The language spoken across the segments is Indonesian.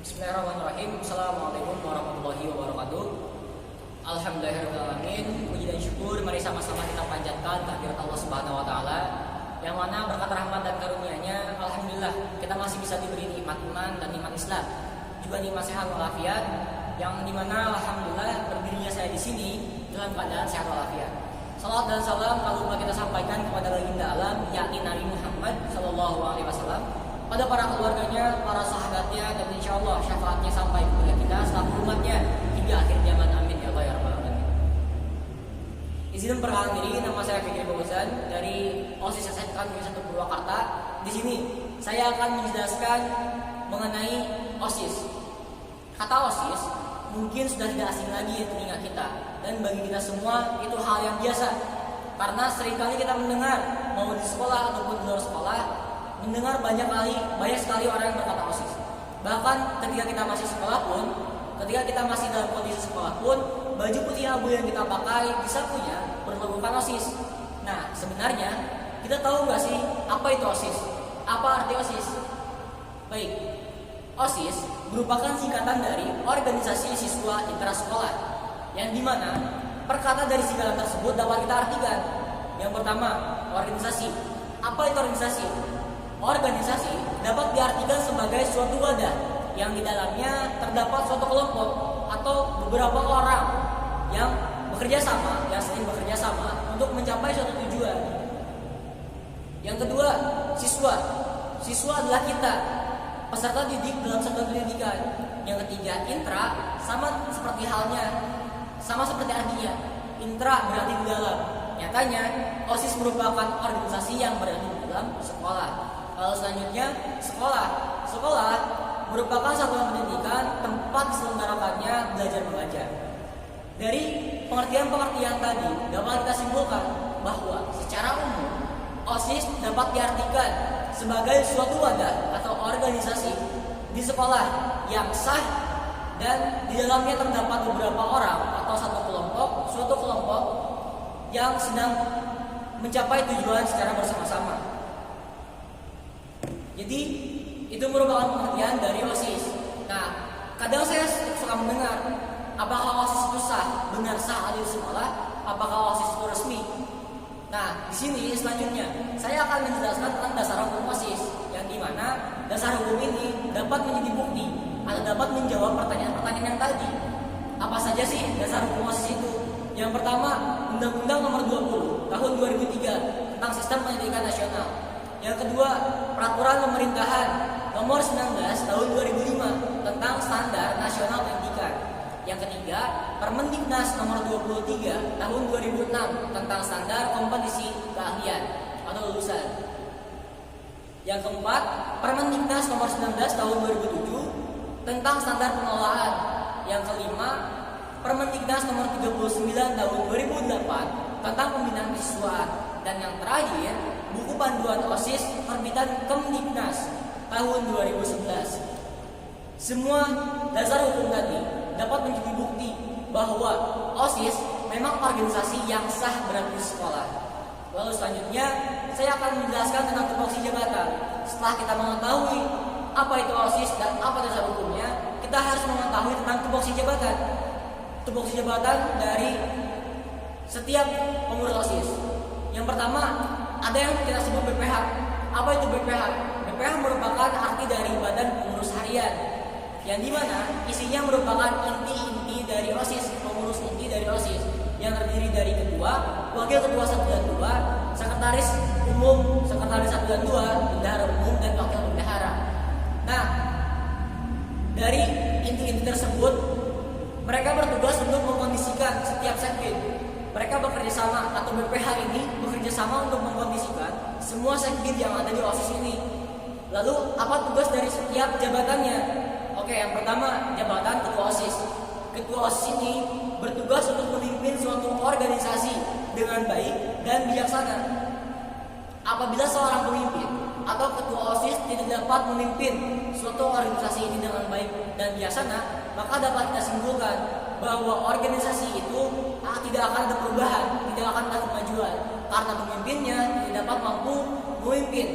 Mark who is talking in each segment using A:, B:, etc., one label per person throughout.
A: Bismillahirrahmanirrahim. Assalamualaikum warahmatullahi wabarakatuh. Alhamdulillahirrahmanirrahim. Puji dan syukur mari sama-sama kita panjatkan kehadirat Allah Subhanahu wa taala, yang mana berkat rahmat dan karunia-Nya alhamdulillah kita masih bisa diberi nikmat iman dan nikmat Islam, juga nikmat sehat walafiat, yang dimana alhamdulillah berdirinya saya di sini dalam keadaan sehat walafiat. Salawat dan salam kalau kita sampaikan kepada baginda alam yakni Nabi Muhammad sallallahu alaihi wasallam, pada para keluarganya, para sahabatnya, dan insya Allah syafaatnya sampai kepada kita selaku umatnya hingga akhir zaman. Amin ya Allah ya Rabbal Alamin. Izin perkenalan diri, nama saya Fikri Fauzan dari OSIS SMK Negeri 1 Purwakarta. Di sini saya akan menjelaskan mengenai OSIS. Kata OSIS mungkin sudah tidak asing lagi di telinga kita, dan bagi kita semua itu hal yang biasa, karena seringkali kita mendengar mau di sekolah ataupun di luar sekolah, mendengar banyak sekali orang yang berkata OSIS. Bahkan ketika kita masih sekolah pun, ketika kita masih dalam kondisi sekolah pun, baju putih abu yang kita pakai di sakunya berlogokan OSIS. Nah, sebenarnya kita tahu nggak sih apa itu OSIS? Apa arti OSIS? Baik, OSIS merupakan singkatan dari organisasi siswa intrasekolah, yang dimana perkata dari singkatan tersebut dapat kita artikan. Yang pertama, organisasi. Apa itu organisasi? Organisasi dapat diartikan sebagai suatu wadah yang di dalamnya terdapat suatu kelompok atau beberapa orang yang bekerja sama, yang sering bekerja sama untuk mencapai suatu tujuan. Yang kedua, siswa. Siswa adalah kita, peserta didik dalam satuan pendidikan. Yang ketiga, intra, sama seperti artinya. Intra berarti di dalam. Nyatanya, OSIS merupakan organisasi yang berada di dalam sekolah. Lalu selanjutnya, sekolah. Sekolah merupakan satuan pendidikan tempat diselenggarakannya belajar mengajar. Dari pengertian-pengertian tadi dapat kita simpulkan bahwa secara umum OSIS dapat diartikan sebagai suatu wadah atau organisasi di sekolah yang sah, dan di dalamnya terdapat beberapa orang atau suatu kelompok yang sedang mencapai tujuan secara bersama-sama. Jadi itu merupakan pengertian dari OSIS. Nah, kadang saya suka mendengar, apakah OSIS itu sah, benar sah ada di sekolah? Apakah OSIS itu resmi? Nah, di sini selanjutnya saya akan menjelaskan tentang dasar hukum OSIS, yang dimana dasar hukum ini dapat menjadi bukti atau dapat menjawab pertanyaan-pertanyaan yang tadi. Apa saja sih dasar hukum OSIS itu? Yang pertama, Undang-Undang Nomor 20 Tahun 2003 tentang Sistem Pendidikan Nasional. Yang kedua, Peraturan Pemerintahan Nomor 19 Tahun 2005 tentang Standar Nasional Pendidikan. Yang ketiga, Permendiknas Nomor 23 Tahun 2006 tentang Standar Kompetisi Keahlian atau Lulusan. Yang keempat, Permendiknas Nomor 19 Tahun 2007 tentang Standar Pengelolaan. Yang kelima, Permendiknas Nomor 39 Tahun 2008 tentang Pembinaan Kesiswaan. Dan yang terakhir, buku panduan OSIS terbitan Kemdiknas tahun 2011. Semua dasar hukum tadi dapat menjadi bukti bahwa OSIS memang organisasi yang sah berada di sekolah. Lalu selanjutnya saya akan menjelaskan tentang tupoksi jabatan. Setelah kita mengetahui apa itu OSIS dan apa dasar hukumnya, kita harus mengetahui tentang tupoksi jabatan. Tupoksi jabatan dari setiap pengurus OSIS. Yang pertama, ada yang kita sebut BPH. Apa itu BPH? BPH merupakan arti dari Badan Pengurus Harian, yang dimana isinya merupakan inti-inti dari OSIS, pengurus inti dari OSIS, yang terdiri dari ketua, wakil ketua 1 dan 2, sekretaris umum, sekretaris 1 dan 2, bendahara umum, dan wakil bendahara. Nah, dari inti-inti tersebut, mereka bertugas untuk mengkondisikan setiap sekbid. Mereka bekerja sama, atau BPH ini bekerja sama untuk mengkondisikan semua sekbid yang ada di OSIS ini. Lalu apa tugas dari setiap jabatannya? Oke, yang pertama, jabatan ketua OSIS. Ketua OSIS ini bertugas untuk memimpin suatu organisasi dengan baik dan bijaksana. Apabila seorang pemimpin atau ketua OSIS tidak dapat memimpin suatu organisasi ini dengan baik dan bijaksana, maka dapat kita simpulkan bahwa organisasi itu tidak akan ada perubahan, tidak akan ada kemajuan, karena pemimpinnya tidak dapat mampu memimpin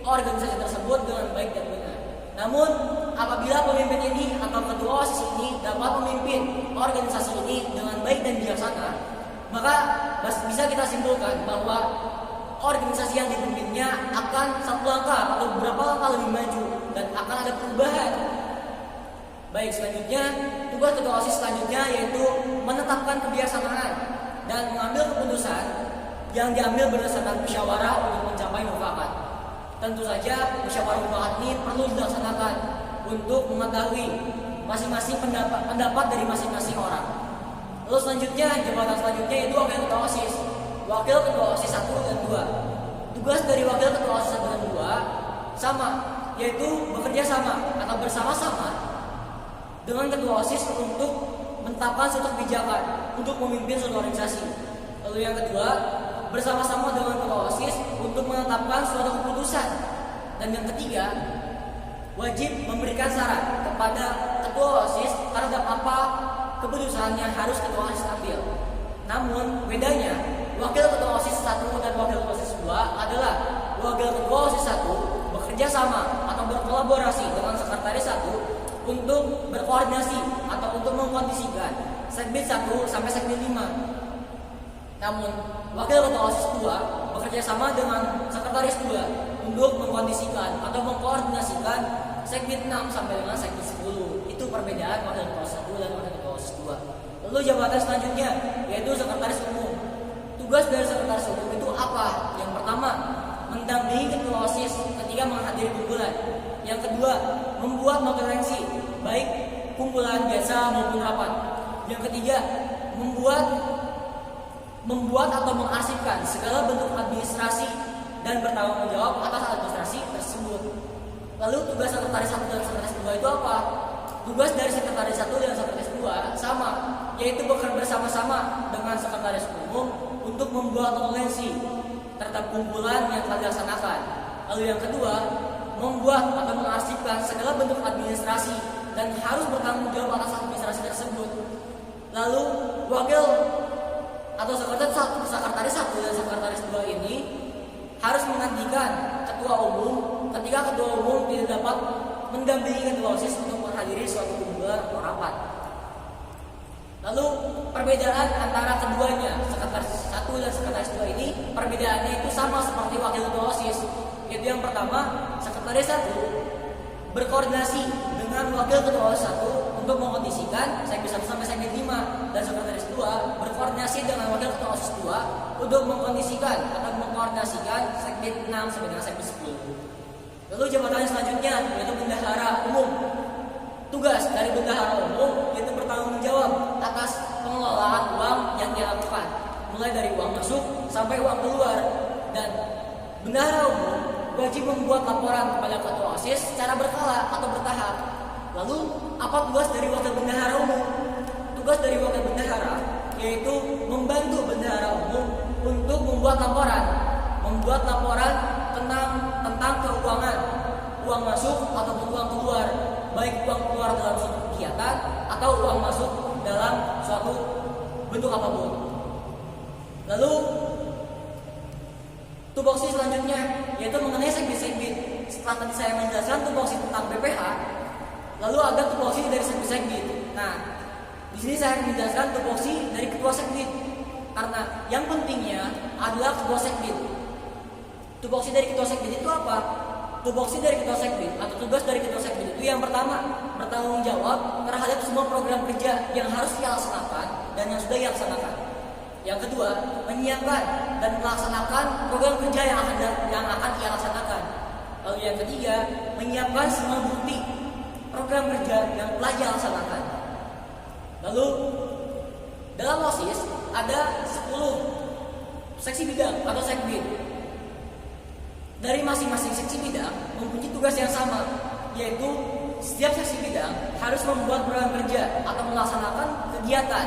A: organisasi tersebut dengan baik dan benar. Namun apabila pemimpin ini ketua OSIS ini dapat memimpin organisasi ini dengan baik dan bijaksana, maka bisa kita simpulkan bahwa organisasi yang dipimpinnya akan satu langkah atau beberapa langkah lebih maju dan akan ada perubahan. Baik, selanjutnya tugas ketua OSIS selanjutnya yaitu menetapkan kebijaksanaan dan mengambil keputusan yang diambil berdasarkan musyawarah untuk mencapai mufakat. Tentu saja musyawarah mufakat ini perlu dilaksanakan untuk mengetahui masing-masing pendapat dari masing-masing orang. Lalu selanjutnya, jabatan selanjutnya yaitu wakil ketua OSIS. Wakil ketua OSIS 1 dan 2. Tugas dari wakil ketua OSIS 1 dan 2 sama, yaitu bekerja sama atau bersama-sama dengan ketua OSIS untuk menetapkan suatu kebijakan untuk memimpin suatu organisasi. Lalu yang kedua, bersama-sama dengan ketua OSIS untuk menetapkan suatu keputusan. Dan yang ketiga, wajib memberikan saran kepada ketua OSIS terhadap apa keputusan yang harus ketua OSIS ambil. Namun bedanya, wakil ketua OSIS 1 dan wakil ketua OSIS 2 adalah wakil ketua OSIS 1 bekerja sama atau berkolaborasi dengan sekretaris 1 untuk berkoordinasi atau untuk mengkondisikan Sekbid 1 sampai Sekbid 5. Namun wakil ketua OSIS 2 bekerja sama dengan sekretaris 2 untuk mengkondisikan atau mengkoordinasikan Sekbid 6 sampai dengan Sekbid 10. Itu perbedaan wakil ketua OSIS 1 dan wakil ketua OSIS 2. Lalu jabatan selanjutnya yaitu sekretaris umum. Tugas dari sekretaris umum itu apa? Yang pertama, mendampingi ketua OSIS ketika menghadiri kumpulan. Yang kedua, membuat notulensi baik kumpulan biasa maupun rapat. Yang ketiga, membuat atau mengarsipkan segala bentuk administrasi dan bertanggung jawab atas administrasi tersebut. Lalu tugas sekretaris 1 dan sekretaris 2 itu apa? Tugas dari sekretaris 1 dan sekretaris 2 sama, yaitu bekerja bersama-sama dengan sekretaris umum untuk membuat notulensi terhadap kumpulan yang telah dilaksanakan. Lalu yang kedua, membuat atau mengarsipkan segala bentuk administrasi dan harus bertanggung jawab atas administrasi tersebut. Lalu wakil atau sekretaris 1 dan sekretaris 2 ini harus menggantikan ketua umum ketika ketua umum tidak dapat mendampingi ketua OSIS untuk menghadiri suatu kumpulan atau rapat. Lalu perbedaan antara keduanya, sekretaris 1 dan sekretaris 2 ini perbedaannya itu sama seperti wakil ketua OSIS. Yaitu yang pertama, sekretaris 1 berkoordinasi dengan wakil ketua OSIS 1 untuk mengkondisikan Sekbid 1 sampai Sekbid 5, dan sekretaris 2 berkoordinasi dengan wakil ketua OSIS 2 untuk mengkondisikan atau mengkoordinasikan Sekbid 6 sampai dengan Sekbid 10. Lalu jabatan selanjutnya yaitu bendahara umum. Tugas dari bendahara umum yaitu bertanggung jawab atas pengelolaan uang yang dilakukan, mulai dari uang masuk sampai uang keluar. Dan bendahara umum wajib membuat laporan kepada ketua OSIS secara berkala atau bertahap. Lalu apa tugas dari wakil bendahara umum? Tugas dari wakil bendahara yaitu membantu bendahara umum untuk membuat laporan tentang keuangan, uang masuk ataupun uang keluar, baik uang keluar dalam suatu kegiatan atau uang masuk dalam suatu bentuk apapun. Lalu tupoksi selanjutnya yaitu mengenai Sekbid. Setelah tadi saya menjelaskan tupoksi tentang BPH, lalu ada tupoksi dari Sekbid. Nah, di sini saya akan menjelaskan tupoksi dari ketua Sekbid, karena yang pentingnya adalah ketua Sekbid. Tupoksi dari ketua Sekbid itu apa? Tupoksi dari ketua Sekbid atau tugas dari ketua Sekbid itu yang pertama, bertanggung jawab terhadap semua program kerja yang harus dilaksanakan dan yang sudah dilaksanakan. Yang kedua, menyiapkan dan melaksanakan program kerja yang akan ia laksanakan. Lalu yang ketiga, menyiapkan semua bukti program kerja yang telah dilaksanakan. Lalu dalam OSIS ada 10 seksi bidang atau Sekbid. Dari masing-masing seksi bidang mempunyai tugas yang sama, yaitu setiap seksi bidang harus membuat program kerja atau melaksanakan kegiatan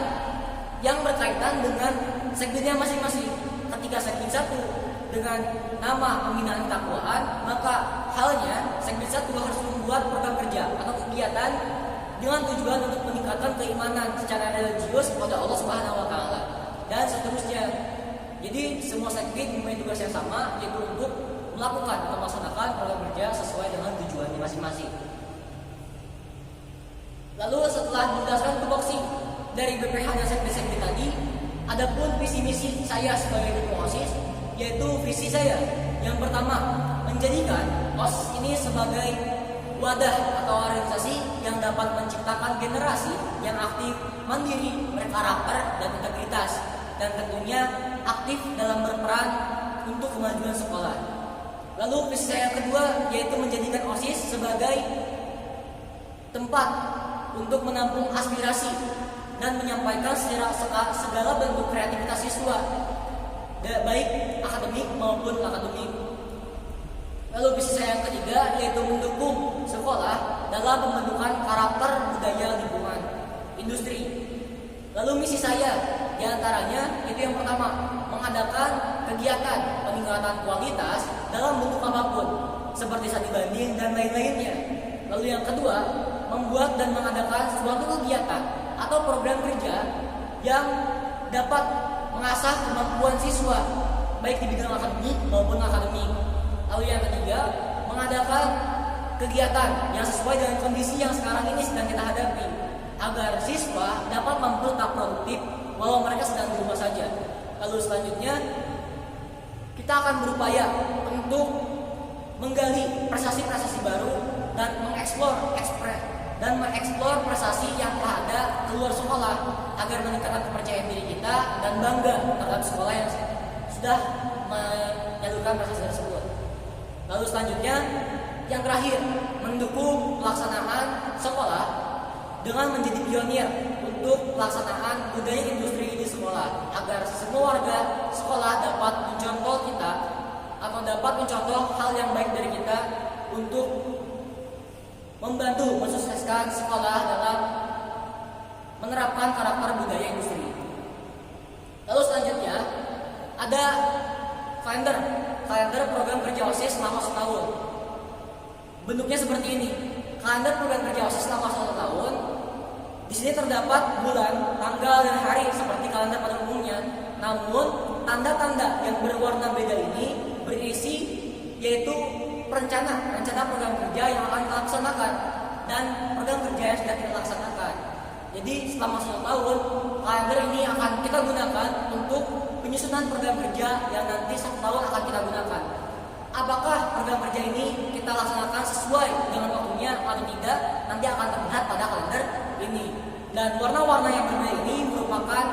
A: yang berkaitan dengan Sekbidnya masing-masing. Ketika Sekbid 1 dengan nama pembinaan ketakwaan, maka halnya Sekbid 1 harus membuat program kerja atau kegiatan dengan tujuan untuk meningkatkan keimanan secara religius kepada Allah Subhanahu wa taala dan seterusnya. Jadi semua Sekbid mempunyai tugas yang sama, yaitu untuk melakukan atau melaksanakan program kerja sesuai dengan tujuannya masing-masing. Lalu setelah menjelaskan tupoksi dari BPH dan sekbi tadi, adapun visi misi saya sebagai ketua OSIS, yaitu visi saya yang pertama, menjadikan OSIS ini sebagai wadah atau organisasi yang dapat menciptakan generasi yang aktif, mandiri, berkarakter dan integritas, dan tentunya aktif dalam berperan untuk kemajuan sekolah. Lalu visi saya yang kedua yaitu menjadikan OSIS sebagai tempat untuk menampung aspirasi dan menyampaikan segala bentuk kreativitas siswa, baik akademik maupun akademik. Lalu visi saya yang ketiga yaitu mendukung sekolah dalam pembentukan karakter budaya lingkungan industri. Lalu misi saya diantaranya itu yang pertama, mengadakan kegiatan peningkatan kualitas dalam bentuk apapun seperti studi banding dan lain-lainnya. Lalu yang kedua, membuat dan mengadakan suatu kegiatan atau program kerja yang dapat mengasah kemampuan siswa baik di bidang akademik maupun akademik. Lalu yang ketiga, mengadakan kegiatan yang sesuai dengan kondisi yang sekarang ini sedang kita hadapi agar siswa dapat mampu tetap produktif walau mereka sedang di rumah saja. Lalu selanjutnya, kita akan berupaya untuk menggali prestasi-prestasi baru dan mengeksplor prestasi yang telah ada di luar sekolah agar meningkatkan kepercayaan diri kita dan bangga terhadap sekolah yang sudah menyalurkan prestasi tersebut. Lalu selanjutnya, yang terakhir, mendukung pelaksanaan sekolah dengan menjadi pionir untuk pelaksanaan budaya industri di sekolah agar semua warga sekolah dapat mencontoh kita atau dapat mencontoh hal yang baik dari kita untuk membantu mensukseskan sekolah dalam menerapkan karakter budaya industri. Lalu selanjutnya ada kalender program kerja OSIS selama setahun. Bentuknya seperti ini. Kalender program kerja OSIS selama 1 tahun. Di sini terdapat bulan, tanggal, dan hari seperti kalender pada umumnya. Namun tanda-tanda yang berwarna beda ini berisi yaitu rencana program kerja yang akan kita laksanakan dan program kerja yang sudah kita laksanakan. Jadi selama 1 tahun kalender ini akan kita gunakan untuk penyusunan program kerja yang nanti 1 tahun akan kita gunakan. Apakah program kerja ini kita laksanakan sesuai dengan waktunya atau tidak, nanti akan terlihat pada kalender ini. Dan warna-warna yang berbeda ini merupakan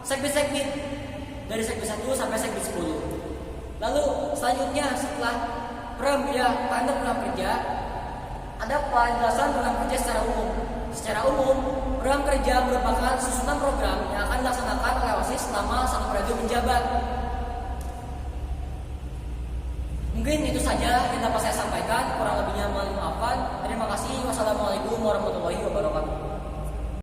A: segmen-segmen dari segmen 1 sampai segmen 10. Lalu selanjutnya setelah kalender program kerja, ada penjelasan program kerja secara umum. Secara umum, program kerja merupakan susunan program yang akan dilaksanakan oleh OSIS selama 1 periode menjabat. Mungkin itu saja yang dapat saya sampaikan, kurang lebihnya